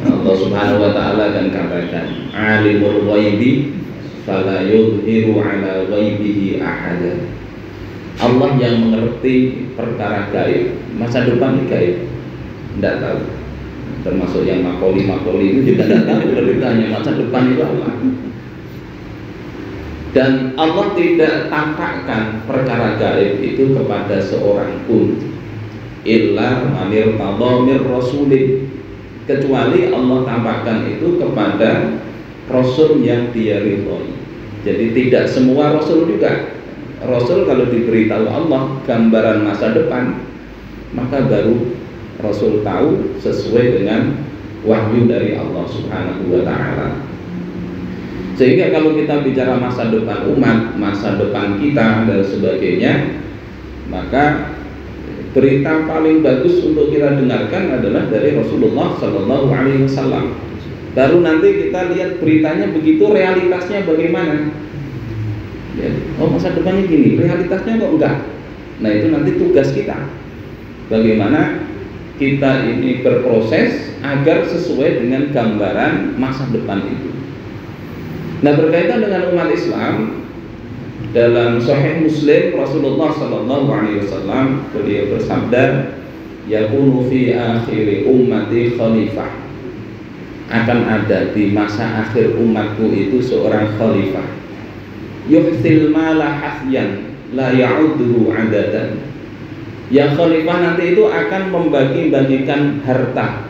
Allah Subhanahu wa taala kan katakan, alimul ghaibi fala yudhiru ala ghaibihi ahada. Allah yang mengerti perkara gaib, masa depan gaib, tidak tahu. Termasuk yang makoli itu juga tidak tahu kalau ditanya masa depan itu apa. Dan Allah tidak tampakkan perkara gaib itu kepada seorang pun, illa manir tadomir rasulin, kecuali Allah tampakkan itu kepada Rasul yang dia ridhoi. Jadi tidak semua Rasul juga. Rasul kalau diberitahu Allah gambaran masa depan, maka baru Rasul tahu sesuai dengan wahyu dari Allah Subhanahu wa ta'ala. Sehingga kalau kita bicara masa depan umat, masa depan kita dan sebagainya, maka berita paling bagus untuk kita dengarkan adalah dari Rasulullah Shallallahu Alaihi Wasallam. Baru nanti kita lihat beritanya begitu, realitasnya bagaimana. Ya, oh masa depannya gini, realitasnya kok enggak. Nah itu nanti tugas kita, bagaimana kita ini berproses agar sesuai dengan gambaran masa depan itu. Nah berkaitan dengan umat Islam, dalam Sahih Muslim Rasulullah Sallallahu Alaihi Wasallam beliau bersabda, yakunu fi akhiri ummati khalifah, akan ada di masa akhir umatku itu seorang khalifah, yuhsil mala hasyan la ya'udhu adadan. Yang khalifah nanti itu akan membagi-bagikan harta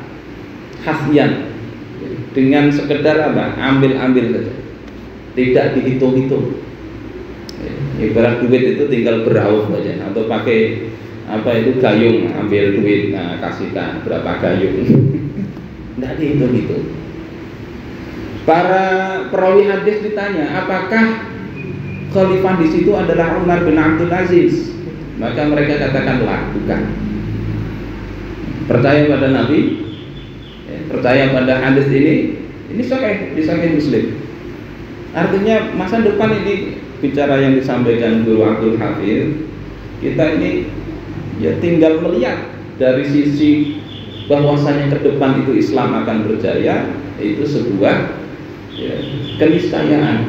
hasyan dengan sekedar apa? Ambil-ambil saja, tidak dihitung-hitung. Ibarat duit itu tinggal berauh saja, atau pakai apa itu gayung, ambil duit, nah kasihkan berapa gayung, tidak dihitung-hitung. Para perawi hadis ditanya, apakah khalifah di situ adalah Umar bin Abdul Aziz? Maka mereka katakanlah bukan. Percaya pada Nabi, percaya pada hadis ini sahih di Sahih Muslim. Artinya masa depan ini, bicara yang disampaikan Guru Abdul Hafidh, kita ini ya tinggal melihat dari sisi bahwasanya ke depan itu Islam akan berjaya, itu sebuah ya, keniscayaan.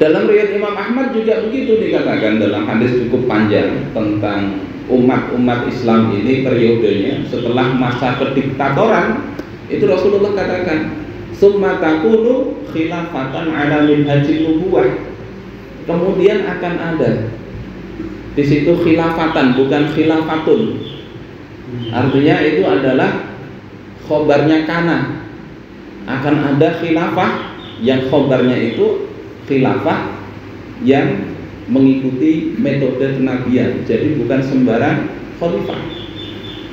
Dalam riwayat Imam Ahmad juga begitu dikatakan dalam hadis cukup panjang tentang umat Islam ini periodenya setelah masa kediktatoran. Itu Rasulullah katakan, summa takunu khilafatan ala minhajin nubuwah. Kemudian akan ada di situ khilafatan, bukan khilafatun. Artinya itu adalah khobarnya kana. Akan ada khilafah yang khobarnya itu khilafah yang mengikuti metode kenabian. Jadi bukan sembarang khalifah.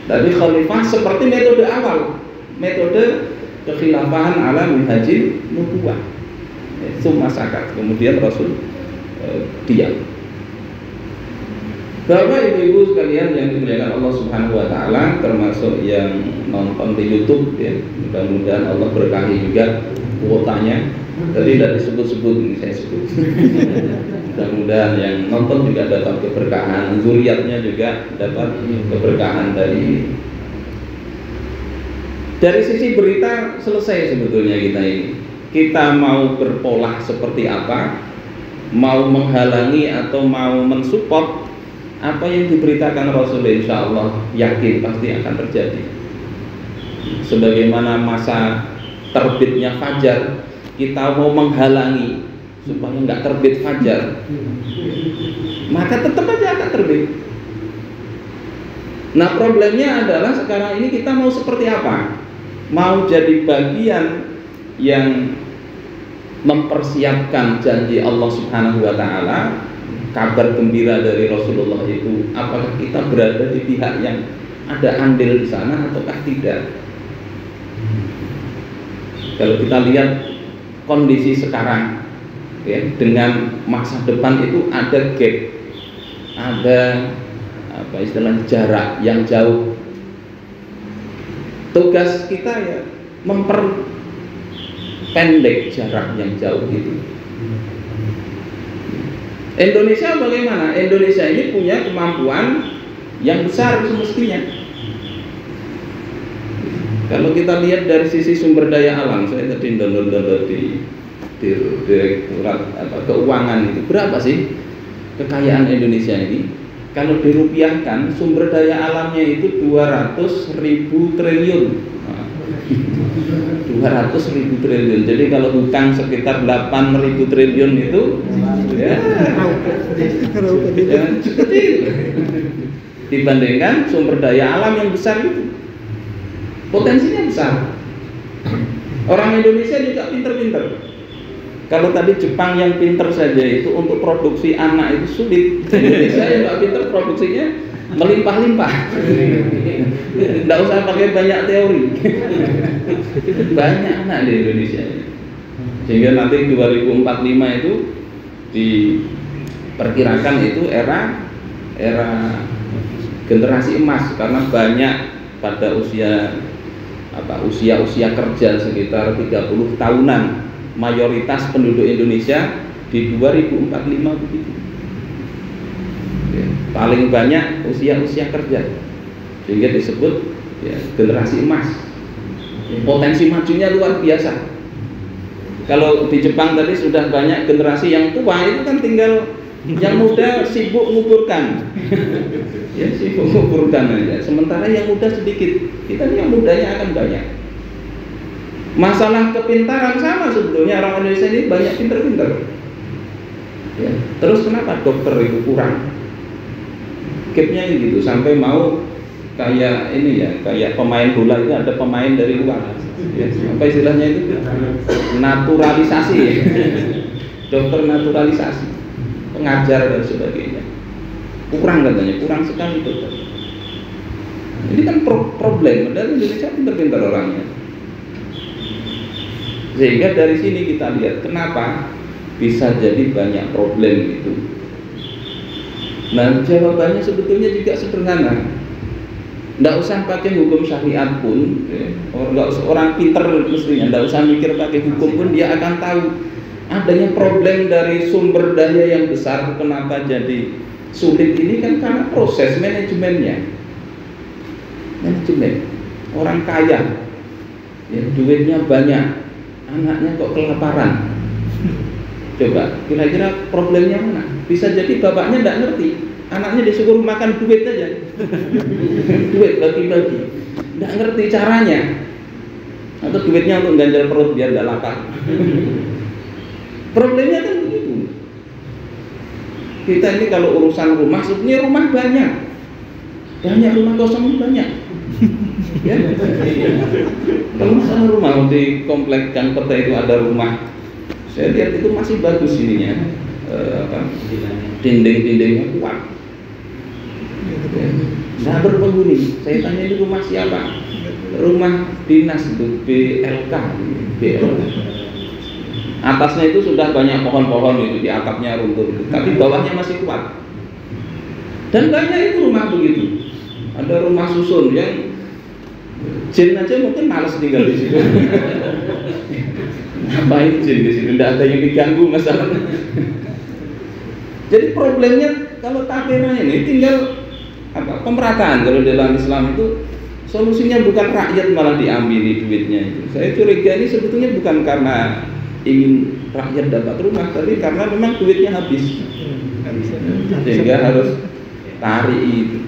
Tapi khalifah seperti metode awal, metode kekhilafahan ala minhajin nubuwah. Summa sakat, kemudian Rasul diam. Bapak ibu-ibu sekalian yang dimuliakan Allah Subhanahu wa taala, termasuk yang nonton di YouTube ya, mudah-mudahan Allah berkahi juga kuotanya. Tadi tidak disebut-sebut, ini saya sebut. Mudah-mudahan yang nonton juga dapat keberkahan, zuriatnya juga dapat keberkahan dari sisi berita. Selesai sebetulnya kita ini. Kita mau berpola seperti apa, mau menghalangi atau mau mensupport apa yang diberitakan Rasul, insya Allah yakin pasti akan terjadi. Sebagaimana masa terbitnya fajar, kita mau menghalangi supaya nggak terbit fajar, maka tetap aja akan terbit. Nah problemnya adalah sekarang ini kita mau seperti apa? Mau jadi bagian yang mempersiapkan janji Allah Subhanahu wa taala, kabar gembira dari Rasulullah itu, apakah kita berada di pihak yang ada andil di sana ataukah tidak? Kalau kita lihat kondisi sekarang ya, dengan masa depan itu ada gap, ada apa istilah jarak yang jauh. Tugas kita ya memperpendek jarak yang jauh itu. Indonesia bagaimana? Indonesia ini punya kemampuan yang besar semestinya. Kalau kita lihat dari sisi sumber daya alam, saya tadi download di Direktorat Keuangan itu, berapa sih kekayaan Indonesia ini? Kalau dirupiahkan, sumber daya alamnya itu 200.000 triliun. 200.000 triliun. Jadi kalau hutang sekitar 8.000 triliun itu, ya, kecil dibandingkan sumber daya alam yang besar itu. Potensinya besar. Orang Indonesia juga pinter-pinter. Kalau tadi Jepang yang pinter saja itu untuk produksi anak itu sulit. Indonesia yang nggak pinter produksinya melimpah-limpah. Nggak usah pakai banyak teori. Banyak anak di Indonesia. Sehingga nanti 2045 itu diperkirakan itu era generasi emas, karena banyak pada usia kerja sekitar 30 tahunan. Mayoritas penduduk Indonesia di 2045 begitu. Ya, paling banyak usia kerja, sehingga disebut ya, generasi emas. Potensi majunya luar biasa. Kalau di Jepang tadi sudah banyak generasi yang tua, itu kan tinggal yang muda sibuk nguburkan. Ya, sibuk nguburkan aja. Sementara yang muda sedikit. Kita ini yang mudanya akan banyak. Masalah kepintaran sama sebetulnya, orang Indonesia ini banyak pinter-pinter. Ya, terus kenapa dokter itu kurang? Gapnya gitu, sampai mau kayak ini ya, kayak pemain bola itu ada pemain dari luar. Ya, apa istilahnya itu? Naturalisasi. Dokter naturalisasi, pengajar dan sebagainya. Kurang katanya, kurang sekali dokter. Ini kan problem, padahal Indonesia pinter-pinter orangnya. Sehingga dari sini kita lihat kenapa bisa jadi banyak problem itu. Nah, jawabannya sebetulnya juga sederhana. Nggak usah pakai hukum syariat pun, ya. Orang pinter mestinya nggak usah mikir pakai hukum pun, dia akan tahu adanya problem dari sumber daya yang besar. Kenapa jadi sulit ini kan karena proses manajemennya. Manajemen. Orang kaya, ya, duitnya banyak, anaknya kok kelaparan. Coba kira-kira problemnya mana? Bisa jadi bapaknya tidak ngerti, anaknya disuruh makan duit aja. Duit bagi-bagi, tidak ngerti caranya. Atau duitnya untuk ganjal perut biar tidak lapar. Problemnya kan begitu. Kita ini kalau urusan rumah, sebenarnya rumah banyak rumah kosong banyak. Ya, kalau masalah rumah di komplek Gang Peta itu ada rumah, saya lihat itu masih bagus ininya, dinding-dindingnya kuat. Nah, berpenghuni, saya tanya ini rumah siapa? Rumah dinas itu, BLK. Atasnya itu sudah banyak pohon-pohon itu, di atapnya runtuh itu, tapi bawahnya masih kuat. Dan banyak itu rumah begitu. Ada rumah susun yang jin aja mungkin malas tinggal di situ. Ngapain jin di situ? Tidak ada yang diganggu masalahnya. Jadi problemnya kalau takdirnya ini tinggal pemerataan. Kalau dalam Islam itu solusinya bukan rakyat malah diambil duitnya itu. Saya curiga ini sebetulnya bukan karena ingin rakyat dapat rumah, tapi karena memang duitnya habis, sehingga harus tarik itu.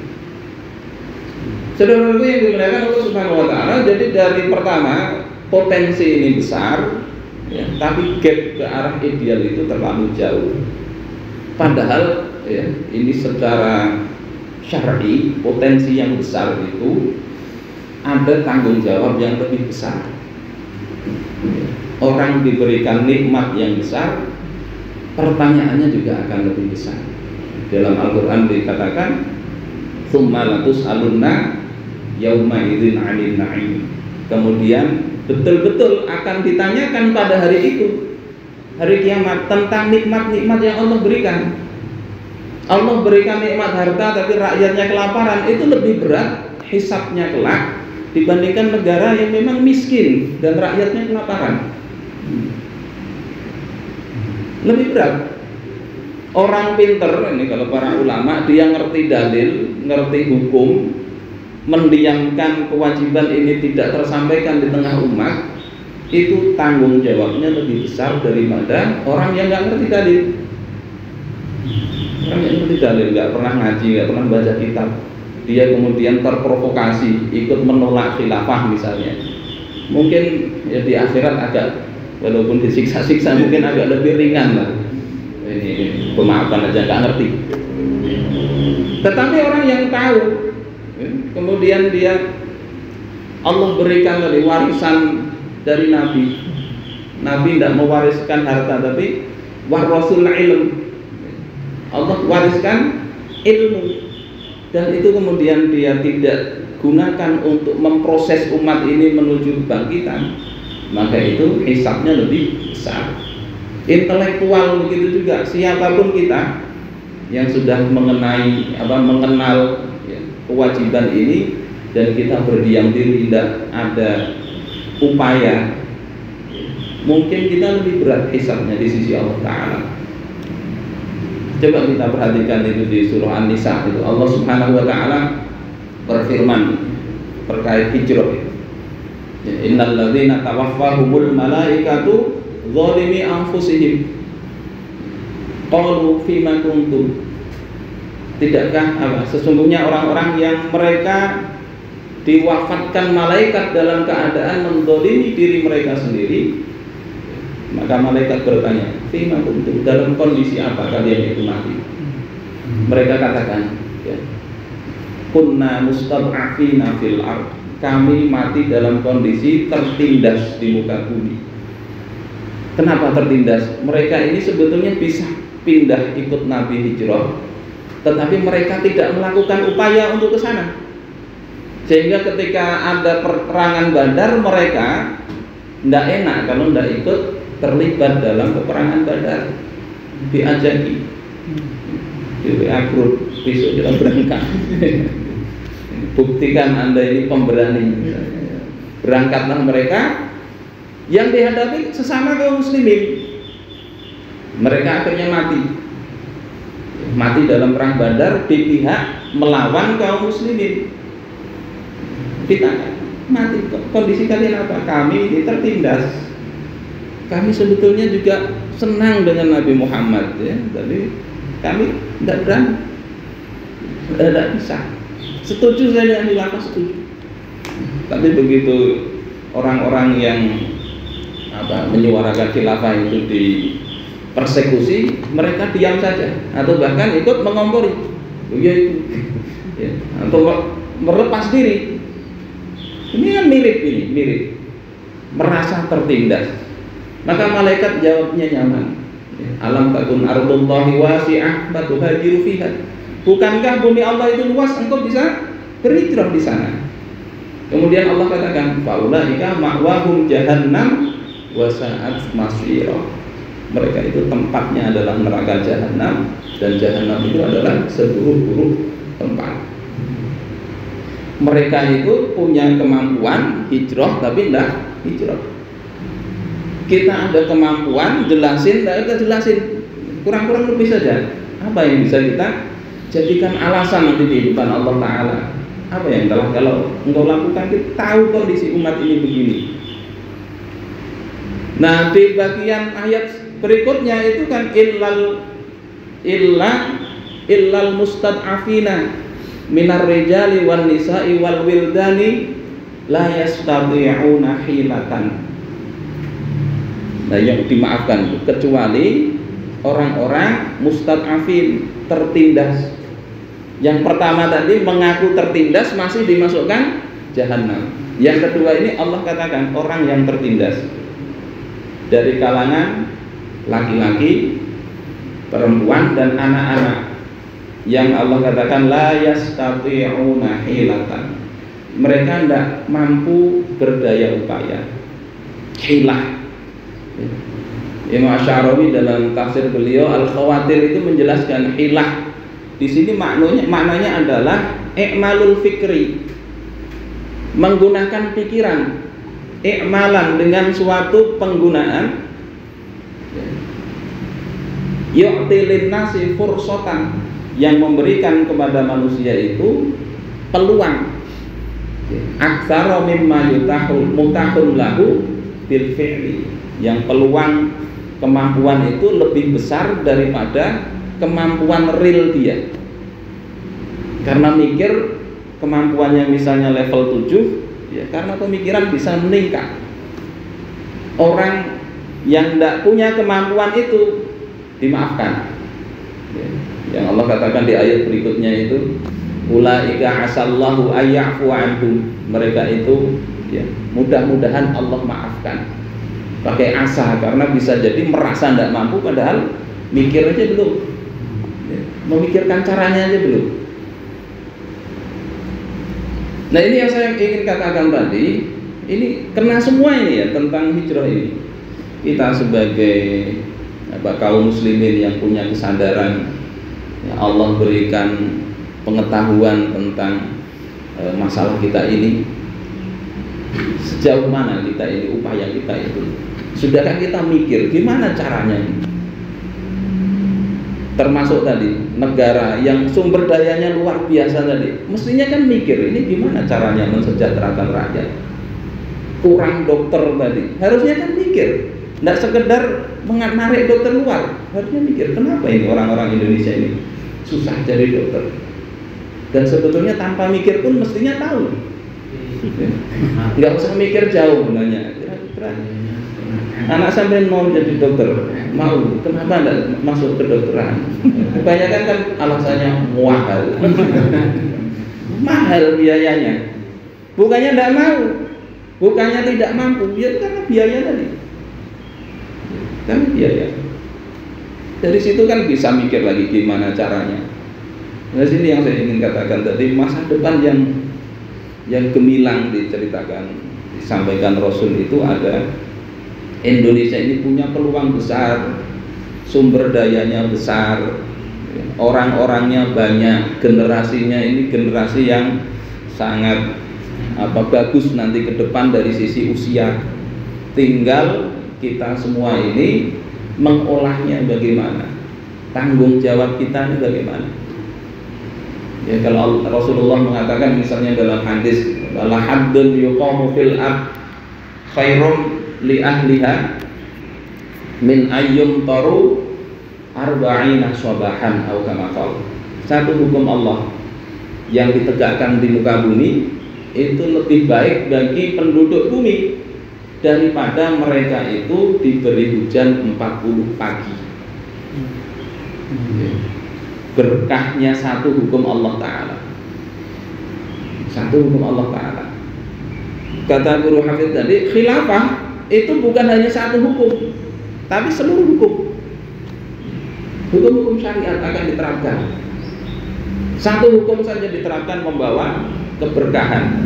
Saudara-saudaraku yang dimuliakan Allah Subhanahu wa Ta'ala, jadi dari pertama potensi ini besar, ya, tapi gap ke arah ideal itu terlalu jauh. Padahal ya, ini secara syar'i potensi yang besar itu ada tanggung jawab yang lebih besar. Orang diberikan nikmat yang besar, pertanyaannya juga akan lebih besar. Dalam Al-Quran dikatakan, "Tsumma latus'alunna yauma idzin 'anil na'im." Kemudian betul-betul akan ditanyakan pada hari itu, hari kiamat, tentang nikmat-nikmat yang Allah berikan. Allah berikan nikmat harta tapi rakyatnya kelaparan, itu lebih berat hisabnya kelak dibandingkan negara yang memang miskin dan rakyatnya kelaparan. Lebih berat. Orang pinter ini, kalau para ulama, dia ngerti dalil, ngerti hukum, mendiamkan kewajiban ini tidak tersampaikan di tengah umat, itu tanggung jawabnya lebih besar daripada orang yang nggak ngerti dalil. Orang yang ngerti dalil, nggak pernah ngaji, nggak pernah baca kitab, dia kemudian terprovokasi ikut menolak khilafah misalnya, mungkin ya di akhirat agak, walaupun disiksa-siksa mungkin agak lebih ringan lah. Ini pemaafan aja, nggak ngerti. Tetapi orang yang tahu, kemudian dia Allah berikan dari warisan dari Nabi. Nabi tidak mewariskan harta, tapi warasul ilm. Allah wariskan ilmu, dan itu kemudian dia tidak gunakan untuk memproses umat ini menuju kebangkitan, maka itu hisabnya lebih besar. Intelektual begitu juga, siapapun kita yang sudah mengenal ya, kewajiban ini, dan kita berdiam diri, tidak ada upaya, mungkin kita lebih berat hisabnya di sisi Allah Ta'ala. Coba kita perhatikan itu di surah An-Nisa, itu Allah Subhanahu wa Ta'ala berfirman terkait hijrah itu. Innal ladzina tawaffahumul malaikatu zalimi anfusihim qalu fima kuntum. Tidakkah sesungguhnya orang-orang yang mereka diwafatkan malaikat dalam keadaan menzalimi diri mereka sendiri, maka malaikat bertanya, fima kuntum, dalam kondisi apa kalian itu mati? Mereka katakan, ya, kunna mustad'afina fil ard, kami mati dalam kondisi tertindas di muka bumi. Kenapa tertindas? Mereka ini sebetulnya bisa pindah ikut Nabi hijrah, tetapi mereka tidak melakukan upaya untuk ke sana. Sehingga ketika ada peperangan Badar, mereka tidak enak kalau tidak ikut terlibat dalam peperangan Badar. Diajaki, di grup, besok kita berangkat. Buktikan Anda ini pemberani. Berangkatlah mereka. Yang dihadapi sesama kaum muslimin. Mereka akhirnya mati dalam perang Badar di pihak melawan kaum muslimin. Kita mati, kondisi kalian apa? Kami ini tertindas. Kami sebetulnya juga senang dengan Nabi Muhammad, ya, tapi kami tidak berani, tidak bisa. Setuju saya dengan khilafah, setuju. Tapi begitu orang-orang yang menyuarakan khilafah itu dipersekusi, mereka diam saja atau bahkan ikut mengompori, ya itu, ya, atau melepas diri. Ini kan mirip, merasa tertindas. Maka malaikat jawabnya nyaman. Alam takun ardullahi wasi'ah fatuhajiru fiha. Bukankah bumi Allah itu luas, engkau bisa berhijrah di sana? Kemudian Allah katakan, faulaika ma'wahum jahannam wa sa'at masira. Mereka itu tempatnya adalah neraka jahanam, dan jahanam itu adalah seburuk-buruk tempat. Mereka itu punya kemampuan hijrah tapi tidak hijrah. Kita ada kemampuan jelasin, tidak ada jelasin, kurang-kurang lebih saja. Apa yang bisa kita jadikan alasan nanti di depan Allah Ta'ala? Apa yang telah kalau engkau lakukan, kita tahu kondisi umat ini begini. Nah, di bagian ayat berikutnya itu kan illal mustad'afina minar rijali wan nisa'i wal wildani la yastati'una hilatan. Nah, yang dimaafkan kecuali orang-orang mustad'afin, tertindas. Yang pertama tadi mengaku tertindas masih dimasukkan jahanam. Yang kedua ini Allah katakan orang yang tertindas dari kalangan laki-laki, perempuan dan anak-anak, yang Allah katakan la yastati'una hilatan. Mereka tidak mampu berdaya upaya. Hilah. Imam Asy'arawi dalam tafsir beliau Al-Khawatir itu menjelaskan hilah. Di sini maknanya adalah i'malul fikri, menggunakan pikiran, i'malan dengan suatu penggunaan, yu'tilin nasi fursatan, yang memberikan kepada manusia itu peluang aktsara mimma mutahun lahu bil fi'li, yang peluang kemampuan itu lebih besar daripada kemampuan real dia. Karena mikir kemampuannya misalnya level 7, ya karena pemikiran bisa meningkat. Orang yang tidak punya kemampuan itu dimaafkan, ya. Yang Allah katakan di ayat berikutnya itu, ulaika asallahu ayyafu anhum, mereka itu ya mudah-mudahan Allah maafkan. Pakai asa, karena bisa jadi merasa tidak mampu padahal mikir aja belum, ya, memikirkan caranya aja belum. Nah ini yang saya ingin katakan tadi, ini kena semua ini ya tentang hijrah ini. Kita sebagai kaum muslimin yang punya kesadaran, ya Allah berikan pengetahuan tentang masalah kita ini, sejauh mana kita ini, upaya kita itu. Sudahkah kita mikir gimana caranya ini? Termasuk tadi negara yang sumber dayanya luar biasa tadi, mestinya kan mikir ini gimana caranya mensejahterakan rakyat. Kurang dokter tadi, harusnya kan mikir, tidak sekedar menarik dokter luar, harusnya mikir kenapa ini orang-orang Indonesia ini susah jadi dokter. Dan sebetulnya tanpa mikir pun mestinya tahu, nggak usah mikir jauh nanya. Anak sampai mau jadi dokter, mau, kenapa enggak masuk ke kedokteran? Kebanyakan kan alasannya mahal. Mahal biayanya. Bukannya enggak mau, bukannya tidak mampu, ya karena biaya tadi. Kan biaya. Dari situ kan bisa mikir lagi gimana caranya. Nah sini yang saya ingin katakan tadi, masa depan yang gemilang diceritakan, disampaikan Rasul itu ada. Indonesia ini punya peluang besar, sumber dayanya besar, orang-orangnya banyak, generasinya ini generasi yang sangat bagus nanti ke depan dari sisi usia. Tinggal kita semua ini mengolahnya bagaimana, tanggung jawab kita ini bagaimana. Ya kalau Rasulullah mengatakan misalnya dalam hadis, la haddun yuqamu fil ard khairum li ahliha min ayyum taru arba'ina sabahan atau kama qala. Satu hukum Allah yang ditegakkan di muka bumi itu lebih baik bagi penduduk bumi daripada mereka itu diberi hujan 40 pagi. Berkahnya satu hukum Allah Ta'ala, satu hukum Allah Ta'ala. Kata Guru Hafidh tadi, khilafah itu bukan hanya satu hukum, tapi seluruh hukum. Hukum-hukum syariat akan diterapkan. Satu hukum saja diterapkan membawa keberkahan.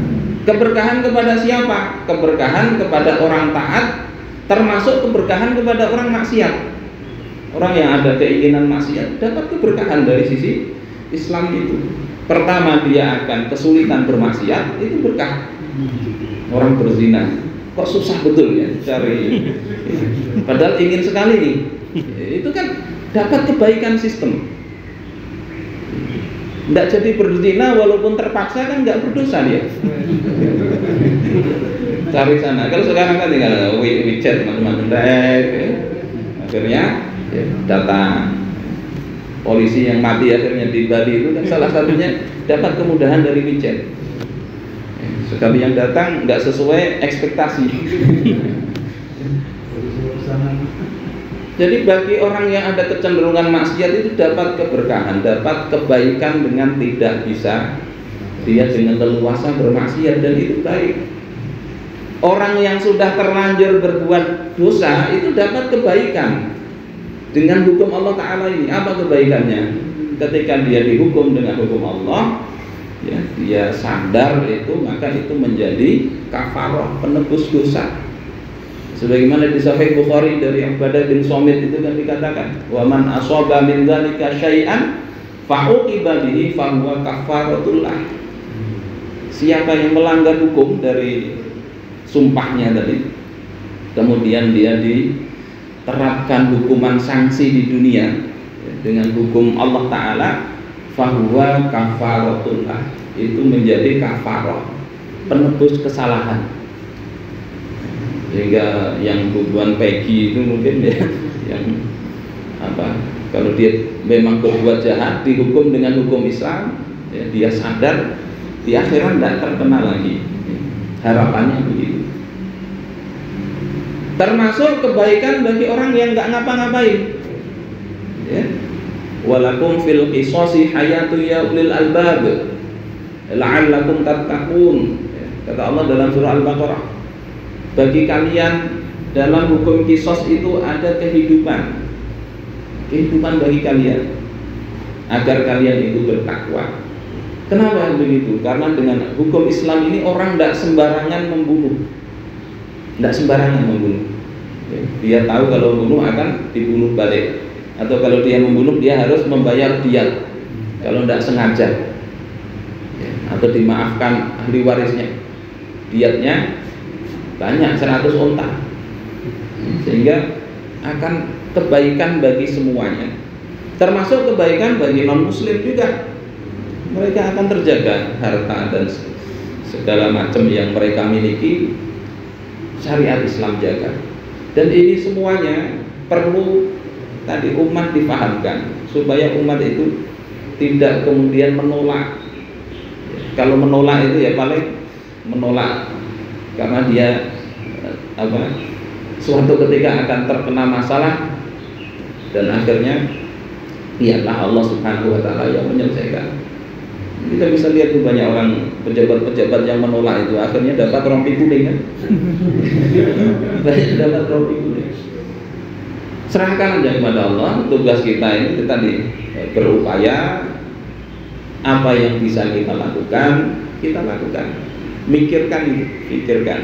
Keberkahan kepada siapa? Keberkahan kepada orang taat, termasuk keberkahan kepada orang maksiat. Orang yang ada keinginan maksiat dapat keberkahan dari sisi Islam itu. Pertama, dia akan kesulitan bermaksiat, itu berkah. Orang berzina kok susah betul ya cari, padahal ingin sekali nih, itu kan dapat kebaikan sistem. Tidak jadi berzina walaupun terpaksa kan nggak berdosa dia. Cari sana. Kalau sekarang kan tinggal WeChat macam-macam, akhirnya ya, datang polisi yang mati akhirnya di Bali itu kan salah satunya dapat kemudahan dari WeChat. Sekali yang datang nggak sesuai ekspektasi. Jadi bagi orang yang ada kecenderungan maksiat itu dapat keberkahan, dapat kebaikan dengan tidak bisa dia dengan leluasa bermaksiat, dan itu baik. Orang yang sudah terlanjur berbuat dosa itu dapat kebaikan dengan hukum Allah Ta'ala ini. Apa kebaikannya? Ketika dia dihukum dengan hukum Allah, ya, dia sadar itu, maka itu menjadi kafarah, penebus dosa. Sebagaimana di Sahih Bukhari dari Ubadah bin Somit itu kan dikatakan, wa man asaba min dzalika syai'an fa uqiba bihi fa huwa kafaratul lah. Siapa yang melanggar hukum dari sumpahnya tadi, kemudian dia diterapkan hukuman sanksi di dunia dengan hukum Allah Ta'ala, fahuwa kafaratullah, itu menjadi kafarah, penebus kesalahan. Sehingga yang hubungan Peggy itu mungkin ya yang apa, kalau dia memang berbuat jahat dihukum dengan hukum Islam, ya, dia sadar di akhirat tidak terkena lagi. Harapannya begitu. Termasuk kebaikan bagi orang yang nggak ngapa-ngapain. Ya. Walakum fil qisasi hayatu ya ulil albab la'allakum tattaqun. Ya. Kata Allah dalam surah Al-Baqarah, bagi kalian dalam hukum kisos itu ada kehidupan bagi kalian agar kalian itu bertakwa. Kenapa begitu? Karena dengan hukum Islam ini orang tidak sembarangan membunuh. Dia tahu kalau membunuh akan dibunuh balik, atau kalau dia membunuh dia harus membayar diat kalau tidak sengaja, atau dimaafkan ahli warisnya. Diatnya banyak, 100 onta, sehingga akan kebaikan bagi semuanya, termasuk kebaikan bagi non muslim juga. Mereka akan terjaga harta dan segala macam yang mereka miliki, syariat Islam jaga. Dan ini semuanya perlu tadi umat dipahamkan, supaya umat itu tidak kemudian menolak. Kalau menolak itu ya paling menolak karena dia suatu ketika akan terkena masalah, dan akhirnya biarlah Allah Subhanahu wa taala yang menyelesaikan. Kita bisa lihat tuh banyak orang pejabat-pejabat yang menolak itu akhirnya dapat rompi kuning kan. Banyak dapat rompi kuning. Serahkan aja kepada Allah. Tugas kita ini tadi berupaya, apa yang bisa kita lakukan, kita lakukan. Pikirkan.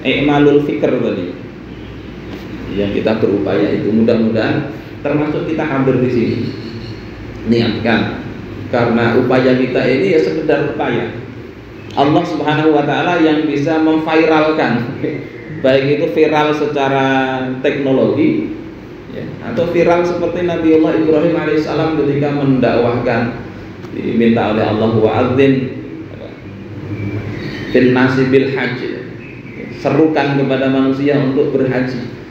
I'malul fikr tadi. Yang kita berupaya itu mudah-mudahan termasuk kita hadir di sini. Niatkan, karena upaya kita ini ya sekedar upaya. Allah Subhanahu wa taala yang bisa memviralkan, baik itu viral secara teknologi ya, atau viral seperti Nabiullah Ibrahim alaihissalam ketika mendakwahkan, diminta oleh Allah wa'adzin fil nasi bil hajj, serukan kepada manusia untuk berhaji.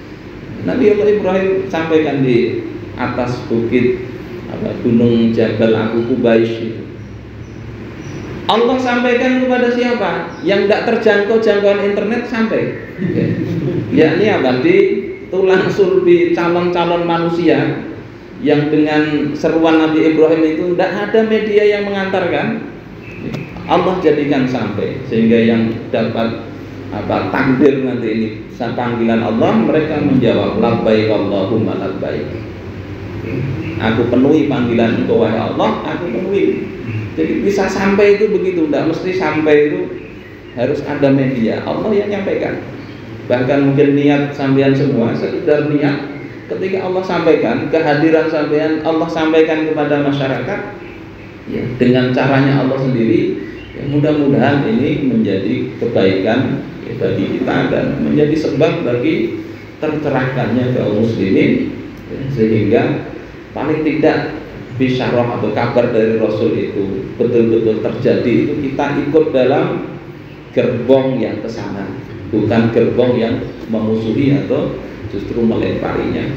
Nabiullah Ibrahim sampaikan di atas bukit gunung Jabal Abu Qubais. Allah sampaikan kepada siapa? Yang tidak terjangkau jangkauan internet sampai. Yakni apa? Di tulang sulbi calon-calon manusia yang dengan seruan Nabi Ibrahim itu tidak ada media yang mengantarkan. Allah jadikan sampai, sehingga yang dapat takdir nanti ini panggilan Allah, mereka menjawab labbaik Allahumma labbaik. Aku penuhi panggilan Engkau wahai Allah, aku penuhi. Jadi bisa sampai itu begitu, tidak mesti sampai itu harus ada media. Allah yang nyampaikan. Bahkan mungkin niat sampean semua sekedar niat, ketika Allah sampaikan, kehadiran sampean Allah sampaikan kepada masyarakat ya, dengan caranya Allah sendiri. Ya, mudah-mudahan ini menjadi kebaikan ya, bagi kita dan menjadi sebab bagi tercerahkannya kaum muslimin ya, sehingga paling tidak bisyarah atau kabar dari Rasul itu betul-betul terjadi, itu kita ikut dalam gerbong yang kesana, bukan gerbong yang memusuhi atau justru melemparinya.